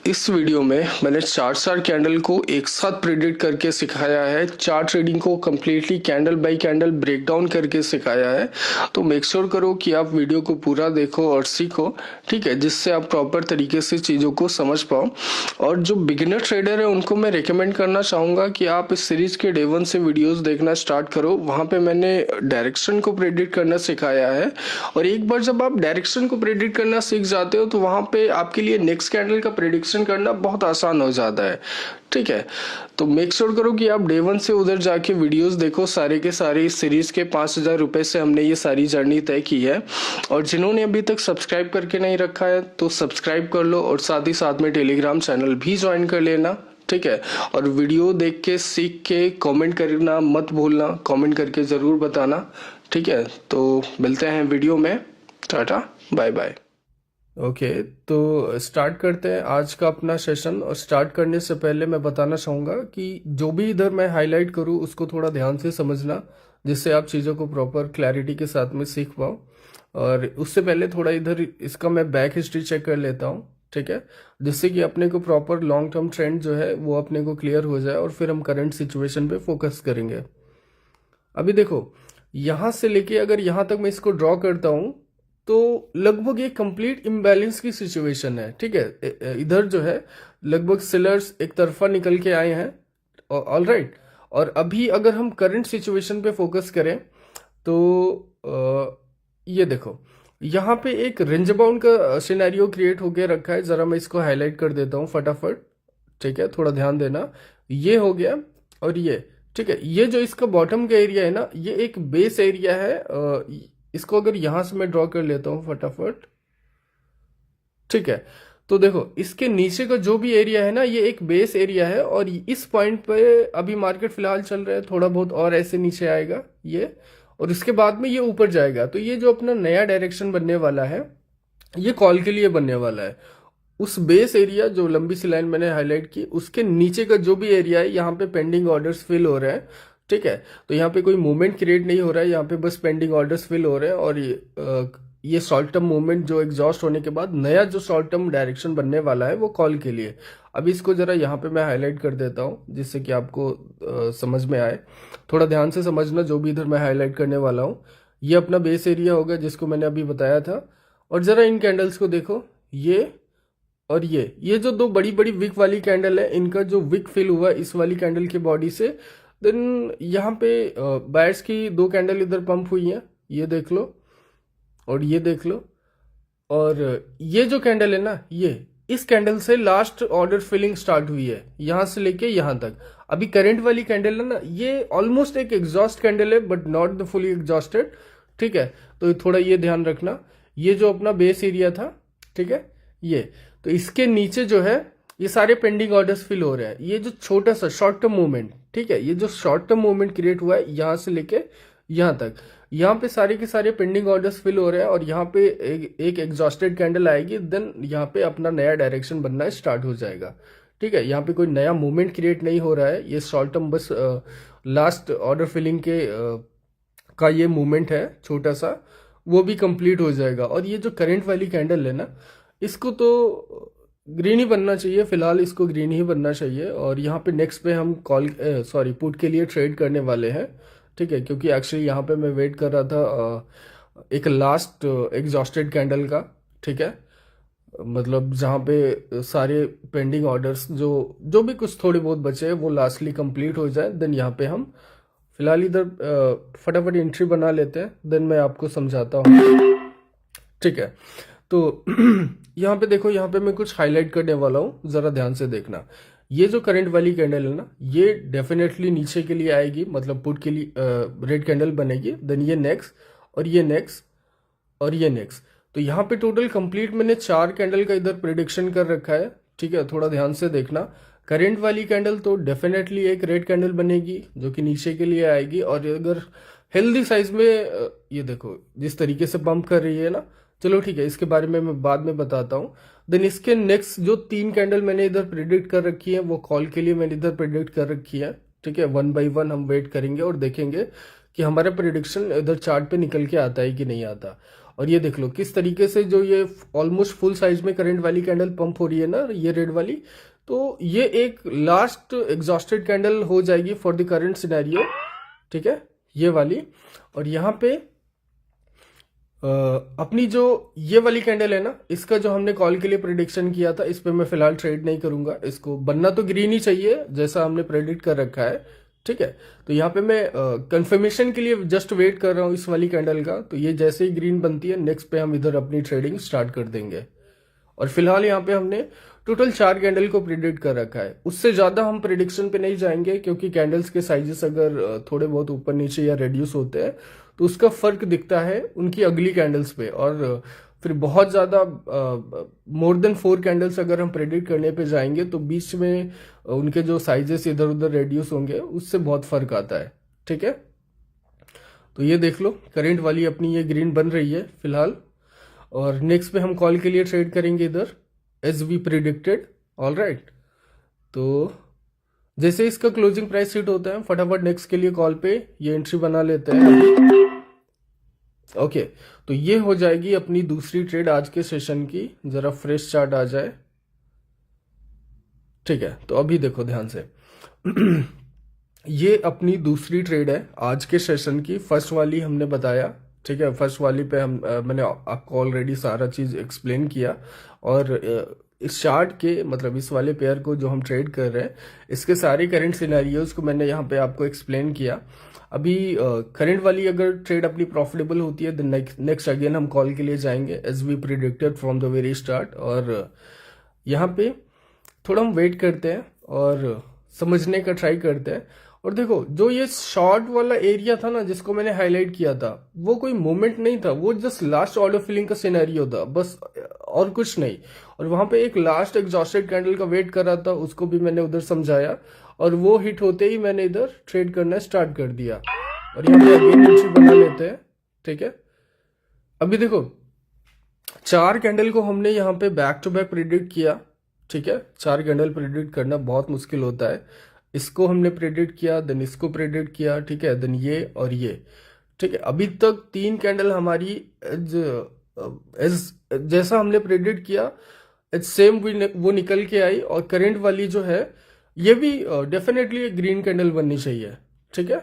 इस वीडियो में मैंने चार्ट स्टार कैंडल को एक साथ प्रेडिक्ट करके सिखाया है। चार्ट ट्रेडिंग को completely candle by candle break down करके सिखाया है। तो मेक श्योर करो कि आप वीडियो को पूरा देखो और सीखो, ठीक है, जिससे आप प्रॉपर तरीके से चीज़ों को समझ पाओ। और जो बिगिनर ट्रेडर है उनको मैं रिकमेंड करना चाहूँगा कि आप इस सीरीज के डे 1 से वीडियोस देखना स्टार्ट करो। वहाँ पे मैंने डायरेक्शन को प्रेडिक्ट करना सिखाया है। और एक बार जब आप डायरेक्शन को प्रेडिक्ट करना सीख जाते हो तो वहाँ पे आपके लिए नेक्स्ट कैंडल का प्रेडिक्शन करना बहुत आसान हो जाता है, ठीक है। तो मेक श्योर करो कि आप डे 1 से उधर जाके वीडियोस देखो सारे के सारे। इस सीरीज के 5,000 रुपए से हमने ये सारी जर्नी तय की है। और जिन्होंने अभी तक सब्सक्राइब करके नहीं रखा है तो सब्सक्राइब कर लो और साथ ही साथ में टेलीग्राम चैनल भी ज्वाइन कर लेना, ठीक है। और वीडियो देख के सीख के कमेंट करना मत भूलना, कमेंट करके ज़रूर बताना, ठीक है। तो मिलते हैं वीडियो में। Tata bye bye. ओके, तो स्टार्ट करते हैं आज का अपना सेशन। और स्टार्ट करने से पहले मैं बताना चाहूँगा कि जो भी इधर मैं हाईलाइट करूँ उसको थोड़ा ध्यान से समझना, जिससे आप चीज़ों को प्रॉपर क्लैरिटी के साथ में सीख पाओ। और उससे पहले थोड़ा इधर इसका मैं बैक हिस्ट्री चेक कर लेता हूँ, ठीक है, जिससे कि अपने को प्रॉपर लॉन्ग टर्म ट्रेंड जो है वो अपने को क्लियर हो जाए और फिर हम करंट सिचुएशन पे फोकस करेंगे। अभी देखो, यहाँ से लेके अगर यहाँ तक मैं इसको ड्रॉ करता हूँ तो लगभग ये कंप्लीट इम्बैलेंस की सिचुएशन है, ठीक है। इधर जो है लगभग सेलर्स एक तरफा निकल के आए हैं, ऑल राइट। और अभी अगर हम करंट सिचुएशन पे फोकस करें तो ये देखो, यहाँ पे एक रेंज बाउंड का सिनेरियो क्रिएट होके रखा है। जरा मैं इसको हाईलाइट कर देता हूँ फटाफट, ठीक है, थोड़ा ध्यान देना। ये हो गया और ये, ठीक है। ये जो इसका बॉटम का एरिया है ना, ये एक बेस एरिया है। इसको अगर यहां से मैं ड्रॉ कर लेता हूं फटाफट, ठीक है। तो देखो, इसके नीचे का जो भी एरिया है ना, ये एक बेस एरिया है। और इस पॉइंट पे अभी मार्केट फिलहाल चल रहा है, थोड़ा बहुत और ऐसे नीचे आएगा ये, और इसके बाद में ये ऊपर जाएगा। तो ये जो अपना नया डायरेक्शन बनने वाला है ये कॉल के लिए बनने वाला है। उस बेस एरिया जो लंबी सी लाइन मैंने हाईलाइट की, उसके नीचे का जो भी एरिया है, यहाँ पे पेंडिंग ऑर्डर्स फिल हो रहे हैं, ठीक है। तो यहाँ पे कोई मूवमेंट क्रिएट नहीं हो रहा है, यहाँ पे बस पेंडिंग ऑर्डर्स फिल हो रहे हैं। और ये शॉर्ट टर्म मूवमेंट जो एग्जॉस्ट होने के बाद नया जो शॉर्ट टर्म डायरेक्शन बनने वाला है वो कॉल के लिए। अभी इसको जरा यहाँ पे मैं हाईलाइट कर देता हूँ जिससे कि आपको समझ में आए। थोड़ा ध्यान से समझना जो भी इधर मैं हाईलाइट करने वाला हूँ। ये अपना बेस एरिया होगा जिसको मैंने अभी बताया था। और जरा इन कैंडल्स को देखो, ये और ये जो दो बड़ी बड़ी विक वाली कैंडल है, इनका जो विक फिल हुआ इस वाली कैंडल की बॉडी से, देन यहाँ पे बायर्स की दो कैंडल इधर पंप हुई हैं, ये देख लो और ये देख लो। और ये जो कैंडल है ना, ये इस कैंडल से लास्ट ऑर्डर फिलिंग स्टार्ट हुई है, यहां से लेके यहां तक। अभी करंट वाली कैंडल है ना, ये ऑलमोस्ट एक एग्जॉस्ट कैंडल है but not the fully exhausted, ठीक है। तो थोड़ा ये ध्यान रखना। ये जो अपना बेस एरिया था, ठीक है, ये तो इसके नीचे जो है ये सारे पेंडिंग ऑर्डर्स फिल हो रहे हैं। ये जो छोटा सा शॉर्ट टर्म मूवमेंट, ठीक है, ये जो शॉर्ट टर्म मूवमेंट क्रिएट हुआ है यहां से लेके यहां तक, यहाँ पे सारे के सारे पेंडिंग ऑर्डर्स फिल हो रहे हैं। और यहाँ पे एक एग्जॉस्टेड कैंडल आएगी, देन यहाँ पे अपना नया डायरेक्शन बनना स्टार्ट हो जाएगा, ठीक है। यहाँ पे कोई नया मूवमेंट क्रिएट नहीं हो रहा है, ये शॉर्ट टर्म बस लास्ट ऑर्डर फिलिंग के का ये मूवमेंट है छोटा सा, वो भी कंप्लीट हो जाएगा। और ये जो करंट वाली कैंडल है ना, इसको तो ग्रीन ही बनना चाहिए, फिलहाल इसको ग्रीन ही बनना चाहिए। और यहाँ पे नेक्स्ट पे हम कॉल पुट के लिए ट्रेड करने वाले हैं, ठीक है, क्योंकि एक्चुअली यहाँ पे मैं वेट कर रहा था एक लास्ट एग्जॉस्टेड कैंडल का, ठीक है। मतलब जहाँ पे सारे पेंडिंग ऑर्डर्स जो जो भी कुछ थोड़े बहुत बचे हैं वो लास्टली कंप्लीट हो जाए, देन यहाँ पे हम फिलहाल इधर फटाफट एंट्री बना लेते हैं, देन मैं आपको समझाता हूँ, ठीक है। तो यहाँ पे देखो, यहाँ पे मैं कुछ हाईलाइट करने वाला हूँ, जरा ध्यान से देखना। ये जो करंट वाली कैंडल है ना, ये डेफिनेटली नीचे के लिए आएगी, मतलब पुट के लिए रेड कैंडल बनेगी। देन ये नेक्स्ट और ये नेक्स्ट और ये नेक्स्ट। तो यहाँ पे टोटल कंप्लीट मैंने 4 कैंडल का इधर प्रिडिक्शन कर रखा है, ठीक है। थोड़ा ध्यान से देखना। करंट वाली कैंडल तो डेफिनेटली एक रेड कैंडल बनेगी जो कि नीचे के लिए आएगी। और अगर हेल्दी साइज में ये देखो जिस तरीके से पंप कर रही है ना, चलो ठीक है, इसके बारे में मैं बाद में बताता हूँ। देन इसके नेक्स्ट जो 3 कैंडल मैंने इधर प्रिडिक्ट कर रखी है वो कॉल के लिए मैंने इधर प्रिडिक्ट कर रखी है, ठीक है। 1 बाय 1 हम वेट करेंगे और देखेंगे कि हमारा प्रिडिक्शन इधर चार्ट पे निकल के आता है कि नहीं आता। और ये देख लो किस तरीके से जो ये ऑलमोस्ट फुल साइज में करंट वाली कैंडल पंप हो रही है ना, ये रेड वाली, तो ये एक लास्ट एग्जॉस्टेड कैंडल हो जाएगी फॉर द करंट सिनेरियो, ठीक है, ये वाली। और यहाँ पे अपनी जो ये वाली कैंडल है ना, इसका जो हमने कॉल के लिए प्रिडिक्शन किया था, इस पे मैं फिलहाल ट्रेड नहीं करूंगा, इसको बनना तो ग्रीन ही चाहिए जैसा हमने प्रेडिक्ट कर रखा है, ठीक है। तो यहाँ पे मैं कंफर्मेशन के लिए जस्ट वेट कर रहा हूँ इस वाली कैंडल का। तो ये जैसे ही ग्रीन बनती है, नेक्स्ट पे हम इधर अपनी ट्रेडिंग स्टार्ट कर देंगे। और फिलहाल यहाँ पे हमने टोटल 4 कैंडल को प्रिडिक्ट कर रखा है, उससे ज्यादा हम प्रिडिक्शन पे नहीं जाएंगे, क्योंकि कैंडल्स के साइजेस अगर थोड़े बहुत ऊपर नीचे या रिड्यूस होते हैं तो उसका फर्क दिखता है उनकी अगली कैंडल्स पे। और फिर बहुत ज्यादा मोर देन 4 कैंडल्स अगर हम प्रेडिक्ट करने पे जाएंगे तो बीच में उनके जो साइजेस इधर उधर रेड्यूस होंगे, उससे बहुत फर्क आता है, ठीक है। तो ये देख लो करंट वाली अपनी ये ग्रीन बन रही है फिलहाल, और नेक्स्ट पे हम कॉल के लिए ट्रेड करेंगे इधर as we predicted. All right, तो जैसे इसका क्लोजिंग प्राइस हिट होता है, फटाफट नेक्स्ट के लिए कॉल पे ये एंट्री बना लेते हैं। ओके, तो ये हो जाएगी अपनी दूसरी ट्रेड आज के सेशन की। जरा फ्रेश चार्ट आ जाए, ठीक है। तो अभी देखो ध्यान से ये अपनी दूसरी ट्रेड है आज के सेशन की। फर्स्ट वाली हमने बताया, ठीक है, फर्स्ट वाली पे मैंने आपको ऑलरेडी सारा चीज एक्सप्लेन किया। और इस चार्ट के मतलब इस वाले पेयर को जो हम ट्रेड कर रहे हैं, इसके सारे करंट सिनेरियोज को मैंने यहाँ पे आपको एक्सप्लेन किया। अभी करंट वाली अगर ट्रेड अपनी प्रॉफिटेबल होती है, देन नेक्स्ट अगेन हम कॉल के लिए जाएंगे as we predicted from the very start. और यहाँ पे थोड़ा हम वेट करते हैं और समझने का ट्राई करते हैं। और देखो जो ये शॉर्ट वाला एरिया था ना, जिसको मैंने हाईलाइट किया था, वो कोई मूवमेंट नहीं था, वो जस्ट लास्ट ऑर्डर फिलिंग का सिनेरियो था बस, और कुछ नहीं। और वहां पे एक लास्ट एग्जॉस्टेड कैंडल का वेट कर रहा था, उसको भी मैंने उधर समझाया, और वो हिट होते ही मैंने इधर ट्रेड करना स्टार्ट कर दिया। और यहाँ पे अगेन एंट्री बना लेते हैं, ठीक है। अभी देखो 4 कैंडल को हमने यहाँ पे बैक टू बैक प्रिडिक्ट किया, ठीक है। 4 कैंडल प्रिडिक्ट करना बहुत मुश्किल होता है। इसको हमने प्रेडिक्ट किया, देन इसको प्रेडिक्ट किया, ठीक है, देन ये और ये, ठीक है। अभी तक 3 कैंडल हमारी एज जैसा हमने प्रेडिक्ट किया एज सेम वो निकल के आई। और करंट वाली जो है ये भी डेफिनेटली ग्रीन कैंडल बननी चाहिए, ठीक है,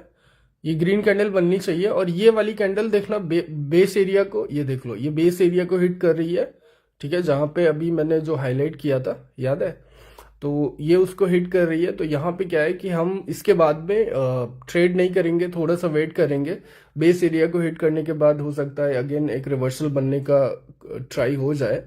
ये ग्रीन कैंडल बननी चाहिए। और ये वाली कैंडल देखना बेस एरिया को, ये देख लो, ये बेस एरिया को हिट कर रही है, ठीक है, जहां पे अभी मैंने जो हाईलाइट किया था, याद है, तो ये उसको हिट कर रही है। तो यहाँ पे क्या है कि हम इसके बाद में ट्रेड नहीं करेंगे, थोड़ा सा वेट करेंगे। बेस एरिया को हिट करने के बाद हो सकता है अगेन एक रिवर्सल बनने का ट्राई हो जाए,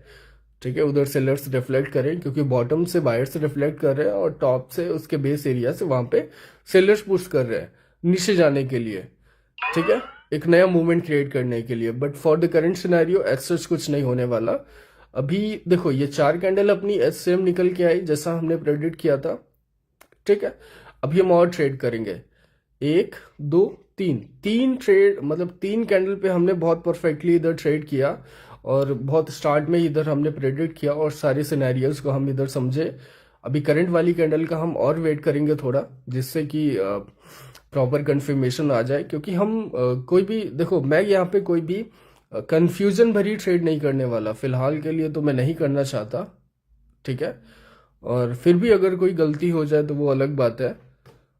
ठीक है, उधर सेलर्स रिफ्लेक्ट करें, क्योंकि बॉटम से बायर्स रिफ्लेक्ट कर रहे हैं और टॉप से उसके बेस एरिया से वहां पे सेलर्स पुश कर रहे हैं नीचे जाने के लिए, ठीक है, एक नया मूवमेंट क्रिएट करने के लिए। But for the current scenario as such कुछ नहीं होने वाला। अभी देखो ये 4 कैंडल अपनी एज सेम निकल के आई जैसा हमने प्रेडिक्ट किया था, ठीक है। अभी हम और ट्रेड करेंगे, 1 2 3 ट्रेड, मतलब 3 कैंडल पे हमने बहुत परफेक्टली इधर ट्रेड किया, और बहुत स्टार्ट में इधर हमने प्रेडिक्ट किया और सारे सिनेरियोज को हम इधर समझे। अभी करंट वाली कैंडल का हम और वेट करेंगे थोड़ा, जिससे कि प्रॉपर कंफर्मेशन आ जाए। क्योंकि हम कोई भी, देखो मैं यहाँ पे कोई भी कंफ्यूजन भरी ट्रेड नहीं करने वाला फिलहाल के लिए, तो मैं नहीं करना चाहता, ठीक है। और फिर भी अगर कोई गलती हो जाए तो वो अलग बात है।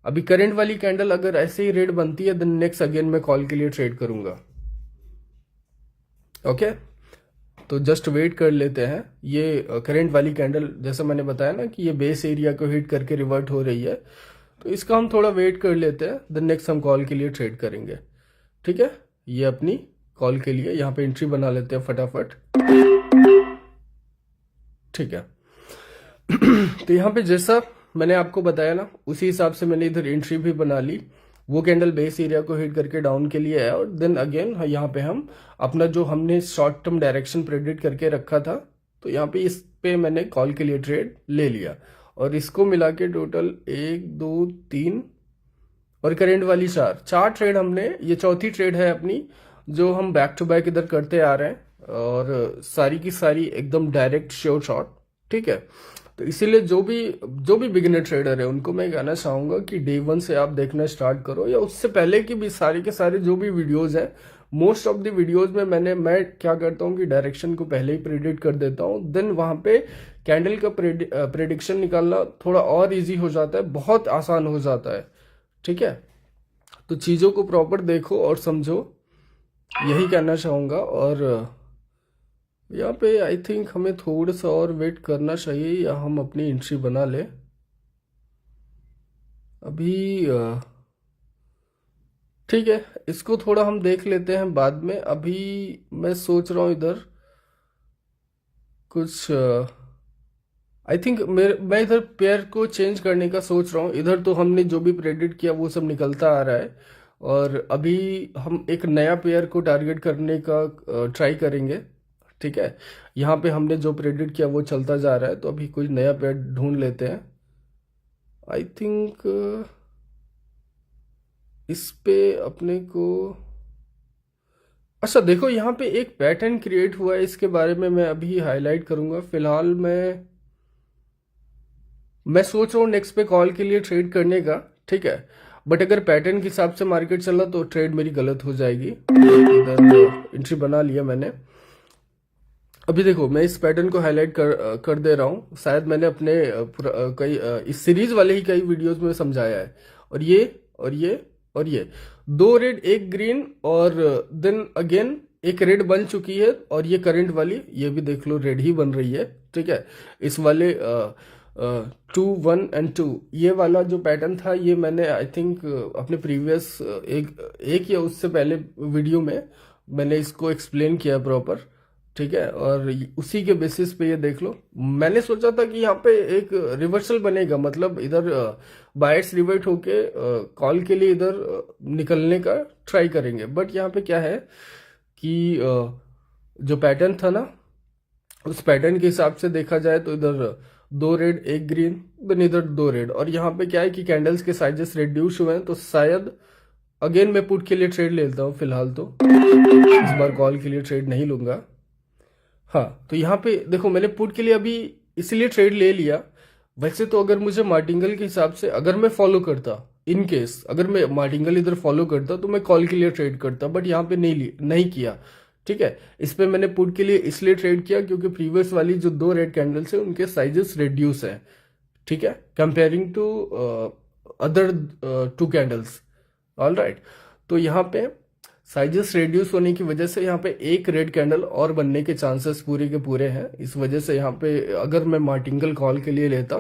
अभी करंट वाली कैंडल अगर ऐसे ही रेड बनती है, देन नेक्स्ट अगेन मैं कॉल के लिए ट्रेड करूंगा, ओके। तो जस्ट वेट कर लेते हैं। ये करंट वाली कैंडल जैसा मैंने बताया ना कि ये बेस एरिया को हिट करके रिवर्ट हो रही है, तो इसका हम थोड़ा वेट कर लेते हैं, देन नेक्स्ट हम कॉल के लिए ट्रेड करेंगे, ठीक है। ये अपनी कॉल के लिए यहाँ पे एंट्री बना लेते हैं फटाफट, ठीक है। तो यहाँ पे जैसा मैंने आपको बताया ना, उसी हिसाब से मैंने इधर एंट्री भी बना ली। वो कैंडल बेस एरिया को हिट करके डाउन के लिए है, और देन अगेन यहाँ पे हम अपना जो हमने शॉर्ट टर्म डायरेक्शन प्रेडिक्ट करके रखा था, तो यहाँ पे इस पे मैंने कॉल के लिए ट्रेड ले लिया। और इसको मिला के टोटल 1 2 3 और करंट वाली 4 ट्रेड हमने, ये चौथी ट्रेड है अपनी जो हम बैक टू बैक इधर करते आ रहे हैं, और सारी की सारी एकदम डायरेक्ट श्योर शॉट, ठीक है। तो इसीलिए जो भी बिगिनर ट्रेडर है उनको मैं कहना चाहूंगा कि डे 1 से आप देखना स्टार्ट करो, या उससे पहले की भी सारे के सारे जो भी वीडियोस हैं मोस्ट ऑफ द वीडियोस में मैं क्या करता हूँ कि डायरेक्शन को पहले ही प्रेडिक्ट कर देता हूँ, देन वहां पे कैंडल का प्रेडिक्शन निकालना थोड़ा और इजी हो जाता है, बहुत आसान हो जाता है। ठीक है, तो चीज़ों को प्रॉपर देखो और समझो, यही कहना चाहूँगा। और यहाँ पे आई थिंक हमें थोड़ा सा और वेट करना चाहिए या हम अपनी एंट्री बना ले अभी। ठीक है, इसको थोड़ा हम देख लेते हैं बाद में। अभी मैं सोच रहा हूँ इधर कुछ आई थिंक मैं इधर पेयर को चेंज करने का सोच रहा हूँ। इधर तो हमने जो भी प्रेडिक्ट किया वो सब निकलता आ रहा है, और अभी हम एक नया पेयर को टारगेट करने का ट्राई करेंगे। ठीक है, यहाँ पे हमने जो प्रेडिक्ट किया वो चलता जा रहा है, तो अभी कोई नया पेयर ढूंढ लेते हैं। आई थिंक इस पे अपने को, अच्छा देखो यहाँ पे एक पैटर्न क्रिएट हुआ है, इसके बारे में मैं अभी हाईलाइट करूंगा। फिलहाल मैं सोच रहा हूँ नेक्स्ट पे कॉल के लिए ट्रेड करने का। ठीक है, बट अगर पैटर्न के हिसाब से मार्केट चला तो ट्रेड मेरी गलत हो जाएगी। इधर एंट्री बना लिया मैंने। अभी देखो मैं इस पैटर्न को हाईलाइट कर दे रहा हूँ, शायद मैंने अपने कई इस सीरीज वाले ही कई वीडियोस में समझाया है। और ये और ये और ये दो रेड एक ग्रीन, और देन अगेन एक रेड बन चुकी है, और ये करंट वाली ये भी देख लो रेड ही बन रही है। ठीक है, इस वाले 2 1 and 2 ये वाला जो पैटर्न था, ये मैंने आई थिंक अपने प्रीवियस एक या उससे पहले वीडियो में मैंने इसको एक्सप्लेन किया प्रॉपर। ठीक है, और उसी के बेसिस पे ये देख लो। मैंने सोचा था कि यहाँ पे एक रिवर्सल बनेगा, मतलब इधर बायर्स रिवर्ट होके कॉल के लिए इधर निकलने का ट्राई करेंगे। बट यहाँ पे क्या है कि जो पैटर्न था ना, उस पैटर्न के हिसाब से देखा जाए तो इधर दो रेड एक ग्रीन, देन इधर दो रेड, और यहाँ पे क्या है कि कैंडल्स के साइजेस रिड्यूस हुए हैं। तो शायद अगेन मैं पुट के लिए ट्रेड लेता हूँ फिलहाल, तो इस बार कॉल के लिए ट्रेड नहीं लूंगा। हाँ, तो यहाँ पे देखो मैंने पुट के लिए अभी इसलिए ट्रेड ले लिया। वैसे तो अगर मुझे मार्टिंगल के हिसाब से अगर मैं फॉलो करता, इन केस अगर मैं मार्टिंगल इधर फॉलो करता तो मैं कॉल के लिए ट्रेड करता, बट यहाँ पे नहीं किया। ठीक है, इस पे मैंने पुट के लिए इसलिए ट्रेड किया क्योंकि प्रीवियस वाली जो दो रेड कैंडल्स है उनके साइजेस रिड्यूस है। ठीक है, comparing to other 2 candles. All right, तो यहाँ पे साइजेस रिड्यूस होने की वजह से यहाँ पे एक रेड कैंडल और बनने के चांसेस पूरे के पूरे हैं। इस वजह से यहाँ पे अगर मैं मार्टिंगल कॉल के लिए लेता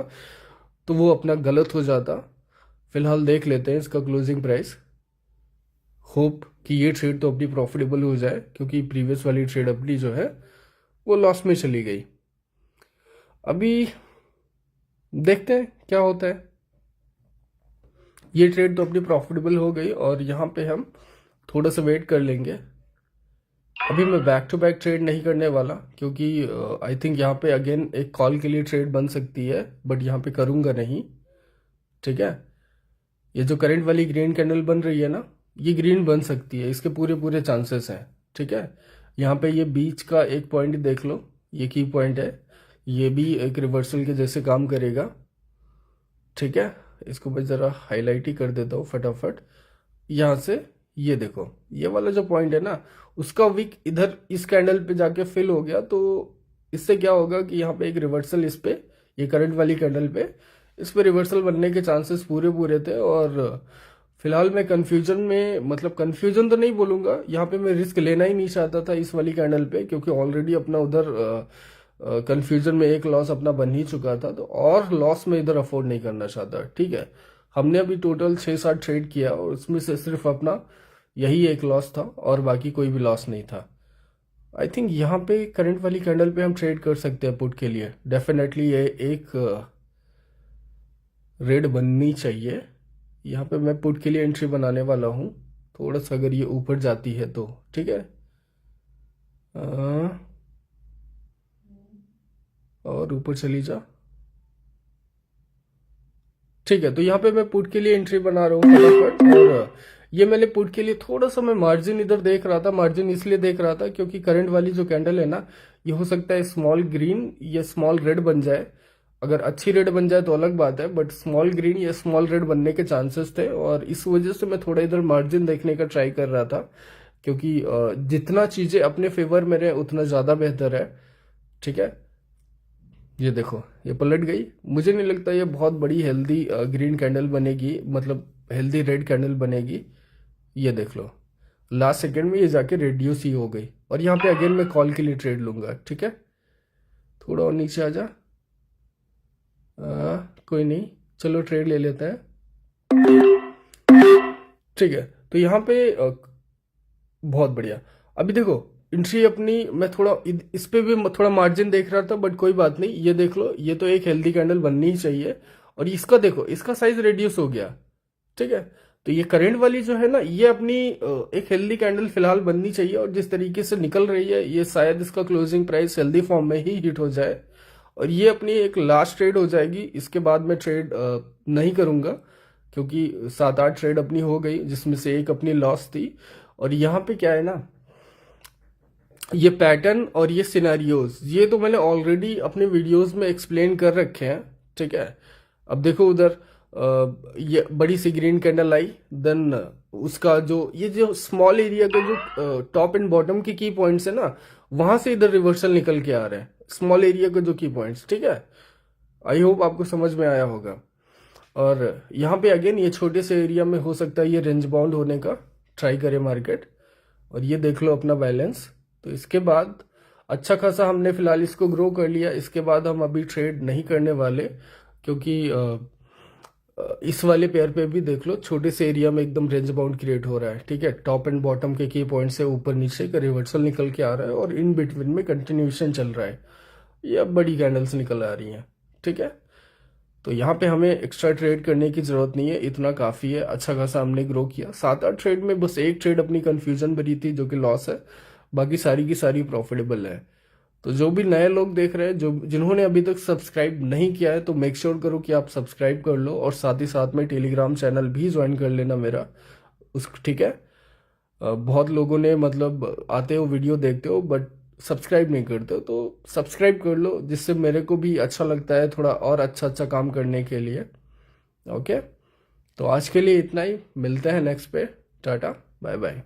तो वो अपना गलत हो जाता। फिलहाल देख लेते हैं इसका क्लोजिंग प्राइस। होप कि ये ट्रेड तो अपनी प्रॉफिटेबल हो जाए, क्योंकि प्रीवियस वाली ट्रेड अपनी जो है वो लॉस में चली गई। अभी देखते हैं क्या होता है। ये ट्रेड तो अपनी प्रॉफिटेबल हो गई, और यहाँ पे हम थोड़ा सा वेट कर लेंगे। अभी मैं बैक टू बैक ट्रेड नहीं करने वाला, क्योंकि आई थिंक यहाँ पे अगेन एक कॉल के लिए ट्रेड बन सकती है, बट यहाँ पे करूँगा नहीं। ठीक है, ये जो करंट वाली ग्रीन कैंडल बन रही है ना, ये ग्रीन बन सकती है, इसके पूरे पूरे चांसेस हैं। ठीक है, यहाँ पे ये बीच का एक पॉइंट देख लो, ये की पॉइंट है, ये भी एक रिवर्सल के जैसे काम करेगा। ठीक है, इसको मैं ज़रा हाईलाइट ही कर देता हूँ फटाफट। यहाँ से ये देखो, ये वाला जो पॉइंट है ना, उसका विक इधर इस कैंडल पे जाके फिल हो गया, तो इससे क्या होगा कि यहाँ पे एक रिवर्सल इस पे, ये करंट वाली कैंडल पे इस पे रिवर्सल बनने के चांसेस पूरे पूरे थे। और फिलहाल मैं कंफ्यूजन में, मतलब कंफ्यूजन तो नहीं बोलूँगा, यहाँ पे मैं रिस्क लेना ही नहीं चाहता था इस वाली कैंडल पे, क्योंकि ऑलरेडी अपना उधर कंफ्यूजन में एक लॉस अपना बन ही चुका था, तो और लॉस में इधर अफोर्ड नहीं करना चाहता। ठीक है, हमने अभी टोटल 6-7 ट्रेड किया, और उसमें से सिर्फ अपना यही एक लॉस था, और बाकी कोई भी लॉस नहीं था। आई थिंक यहाँ पे करंट वाली कैंडल पे हम ट्रेड कर सकते हैं पुट के लिए। डेफिनेटली ये एक रेड बननी चाहिए। यहाँ पे मैं पुट के लिए एंट्री बनाने वाला हूँ, थोड़ा सा अगर ये ऊपर जाती है तो। ठीक है, और ऊपर चली जा। ठीक है, तो यहाँ पे मैं पुट के लिए एंट्री बना रहा हूँ फटाफट। और ये मैंने पुट के लिए थोड़ा सा मैं मार्जिन इधर देख रहा था। मार्जिन इसलिए देख रहा था क्योंकि करंट वाली जो कैंडल है ना, ये हो सकता है स्मॉल ग्रीन या स्मॉल रेड बन जाए। अगर अच्छी रेड बन जाए तो अलग बात है, बट स्मॉल ग्रीन या स्मॉल रेड बनने के चांसेस थे, और इस वजह से मैं थोड़ा इधर मार्जिन देखने का ट्राई कर रहा था क्योंकि जितना चीज़ें अपने फेवर में रहे उतना ज़्यादा बेहतर है। ठीक है, ये देखो ये पलट गई। मुझे नहीं लगता ये बहुत बड़ी हेल्दी ग्रीन कैंडल बनेगी, मतलब हेल्दी रेड कैंडल बनेगी। ये देख लो लास्ट सेकंड में ये जाके रिड्यूस ही हो गई, और यहाँ पे अगेन मैं कॉल के लिए ट्रेड लूंगा। ठीक है, थोड़ा और नीचे आ जा। कोई नहीं, चलो ट्रेड ले लेते हैं। ठीक है, तो यहाँ पे बहुत बढ़िया। अभी देखो एंट्री अपनी, मैं थोड़ा इस पे भी थोड़ा मार्जिन देख रहा था, बट कोई बात नहीं। ये देख लो, ये तो एक हेल्दी कैंडल बननी ही चाहिए। और इसका देखो, इसका साइज रिड्यूस हो गया। ठीक है, तो ये करंट वाली जो है ना, ये अपनी एक हेल्दी कैंडल फिलहाल बननी चाहिए। और जिस तरीके से निकल रही है, ये शायद इसका क्लोजिंग प्राइस हेल्दी फॉर्म में ही हिट हो जाए, और ये अपनी एक लास्ट ट्रेड हो जाएगी। इसके बाद मैं ट्रेड नहीं करूंगा, क्योंकि 7-8 ट्रेड अपनी हो गई, जिसमें से एक अपनी लॉस थी। और यहाँ पे क्या है ना, ये पैटर्न और ये सिनेरियोज, ये तो मैंने ऑलरेडी अपने वीडियोस में एक्सप्लेन कर रखे हैं। ठीक है, अब देखो उधर ये बड़ी सी ग्रीन कैंडल आई, देन उसका जो ये जो स्मॉल एरिया का जो टॉप एंड बॉटम के की पॉइंट्स है ना, वहां से इधर रिवर्सल निकल के आ रहे हैं स्मॉल एरिया के जो की पॉइंट्स। ठीक है, आई होप आपको समझ में आया होगा। और यहाँ पे अगेन ये छोटे से एरिया में हो सकता है ये रेंज बाउंड होने का ट्राई करे मार्केट। और ये देख लो अपना बैलेंस। तो इसके बाद अच्छा खासा हमने फिलहाल इसको ग्रो कर लिया। इसके बाद हम अभी ट्रेड नहीं करने वाले, क्योंकि इस वाले पेयर पे भी देख लो छोटे से एरिया में एकदम रेंज बाउंड क्रिएट हो रहा है। ठीक है, टॉप एंड बॉटम के की पॉइंट से ऊपर नीचे का रिवर्सल निकल के आ रहा है, और इन बिटवीन में कंटिन्यूएशन चल रहा है। ये अब बड़ी कैंडल्स निकल आ रही हैं। ठीक है, तो यहाँ पे हमें एक्स्ट्रा ट्रेड करने की जरूरत नहीं है, इतना काफी है। अच्छा खासा हमने ग्रो किया। 7-8 ट्रेड में बस एक ट्रेड अपनी कंफ्यूजन भरी थी, जो कि लॉस है। बाकी सारी की सारी प्रॉफिटेबल है। तो जो भी नए लोग देख रहे हैं, जो जिन्होंने अभी तक सब्सक्राइब नहीं किया है, तो मेक श्योर करो कि आप सब्सक्राइब कर लो, और साथ ही साथ में टेलीग्राम चैनल भी ज्वाइन कर लेना मेरा उस। ठीक है, बहुत लोगों ने मतलब आते हो वीडियो देखते हो बट सब्सक्राइब नहीं करते हो, तो सब्सक्राइब कर लो, जिससे मेरे को भी अच्छा लगता है थोड़ा और अच्छा अच्छा काम करने के लिए। ओके, तो आज के लिए इतना ही, मिलते हैं नेक्स्ट पे। Tata bye bye.